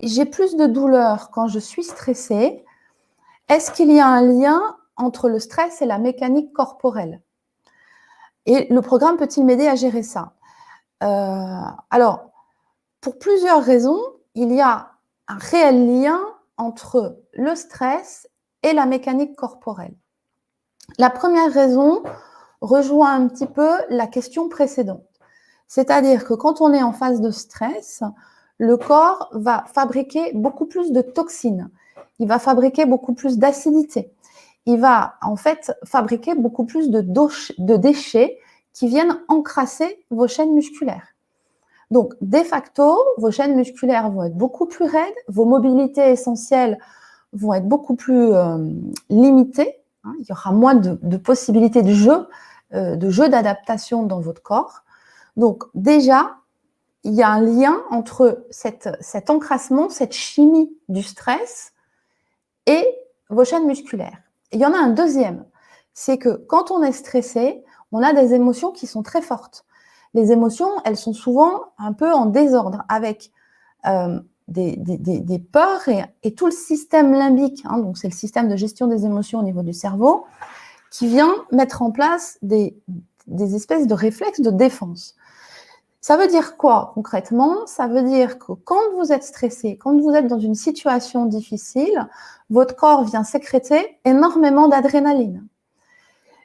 j'ai plus de douleur quand je suis stressée. Est-ce qu'il y a un lien entre le stress et la mécanique corporelle? Et le programme peut-il m'aider à gérer ça? Alors, pour plusieurs raisons, il y a un réel lien entre le stress et la mécanique corporelle. La première raison rejoint un petit peu la question précédente. C'est-à-dire que quand on est en phase de stress, le corps va fabriquer beaucoup plus de toxines, il va fabriquer beaucoup plus d'acidité, il va en fait fabriquer beaucoup plus de déchets qui viennent encrasser vos chaînes musculaires. Donc, de facto, vos chaînes musculaires vont être beaucoup plus raides, vos mobilités essentielles vont être beaucoup plus limitées, hein, il y aura moins de possibilités de jeu d'adaptation dans votre corps. Donc, déjà, il y a un lien entre cet encrassement, cette chimie du stress et vos chaînes musculaires. Et il y en a un deuxième, c'est que quand on est stressé, on a des émotions qui sont très fortes. Les émotions, elles sont souvent un peu en désordre avec des peurs et tout le système limbique, hein, donc c'est le système de gestion des émotions au niveau du cerveau, qui vient mettre en place des espèces de réflexes de défense. Ça veut dire quoi concrètement? Ça veut dire que quand vous êtes stressé, quand vous êtes dans une situation difficile, votre corps vient sécréter énormément d'adrénaline.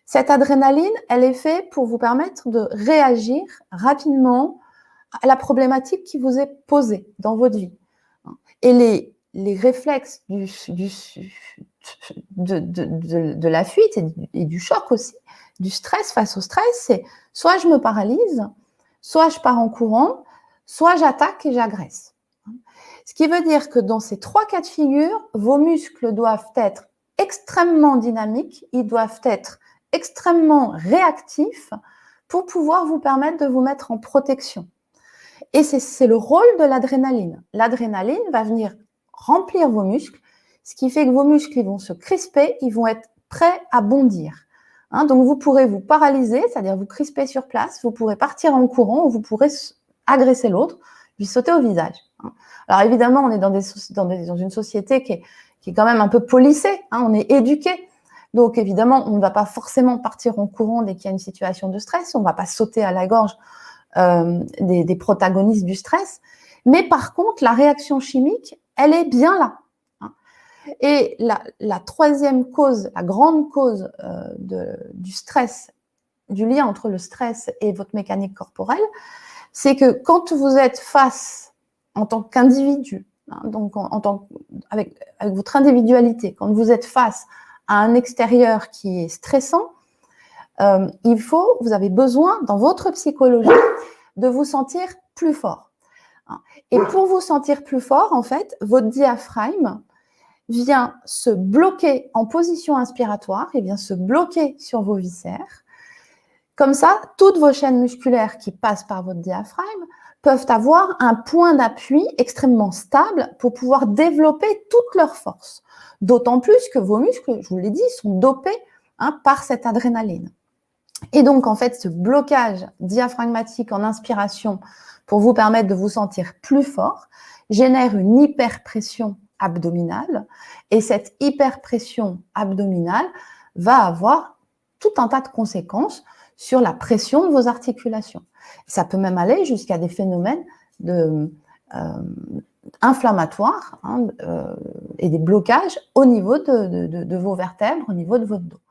Cette adrénaline, elle est faite pour vous permettre de réagir rapidement à la problématique qui vous est posée dans votre vie. Et les réflexes de la fuite et du choc aussi, du stress face au stress, c'est soit je me paralyse, soit je pars en courant, soit j'attaque et j'agresse. Ce qui veut dire que dans ces trois cas de figure, vos muscles doivent être extrêmement dynamiques, ils doivent être extrêmement réactifs pour pouvoir vous permettre de vous mettre en protection. Et c'est le rôle de l'adrénaline. L'adrénaline va venir remplir vos muscles, ce qui fait que vos muscles ils vont se crisper, ils vont être prêts à bondir. Hein, donc vous pourrez vous paralyser, c'est-à-dire vous crisper sur place, vous pourrez partir en courant ou vous pourrez agresser l'autre, lui sauter au visage. Alors évidemment, on est dans une société qui est quand même un peu policée, hein, on est éduqué. Donc évidemment, on ne va pas forcément partir en courant dès qu'il y a une situation de stress, on ne va pas sauter à la gorge des protagonistes du stress. Mais par contre, la réaction chimique, elle est bien là. Et la troisième cause, la grande cause du stress, du lien entre le stress et votre mécanique corporelle, c'est que quand vous êtes face en tant qu'individu, hein, donc avec votre individualité, quand vous êtes face à un extérieur qui est stressant, vous avez besoin, dans votre psychologie, de vous sentir plus fort. Et pour vous sentir plus fort, en fait, votre diaphragme vient se bloquer en position inspiratoire, et vient se bloquer sur vos viscères. Comme ça, toutes vos chaînes musculaires qui passent par votre diaphragme peuvent avoir un point d'appui extrêmement stable pour pouvoir développer toute leur force. D'autant plus que vos muscles, je vous l'ai dit, sont dopés par cette adrénaline. Et donc, en fait, ce blocage diaphragmatique en inspiration pour vous permettre de vous sentir plus fort génère une hyperpression abdominale. Et cette hyperpression abdominale va avoir tout un tas de conséquences sur la pression de vos articulations. Ça peut même aller jusqu'à des phénomènes inflammatoires et des blocages au niveau de vos vertèbres, au niveau de votre dos.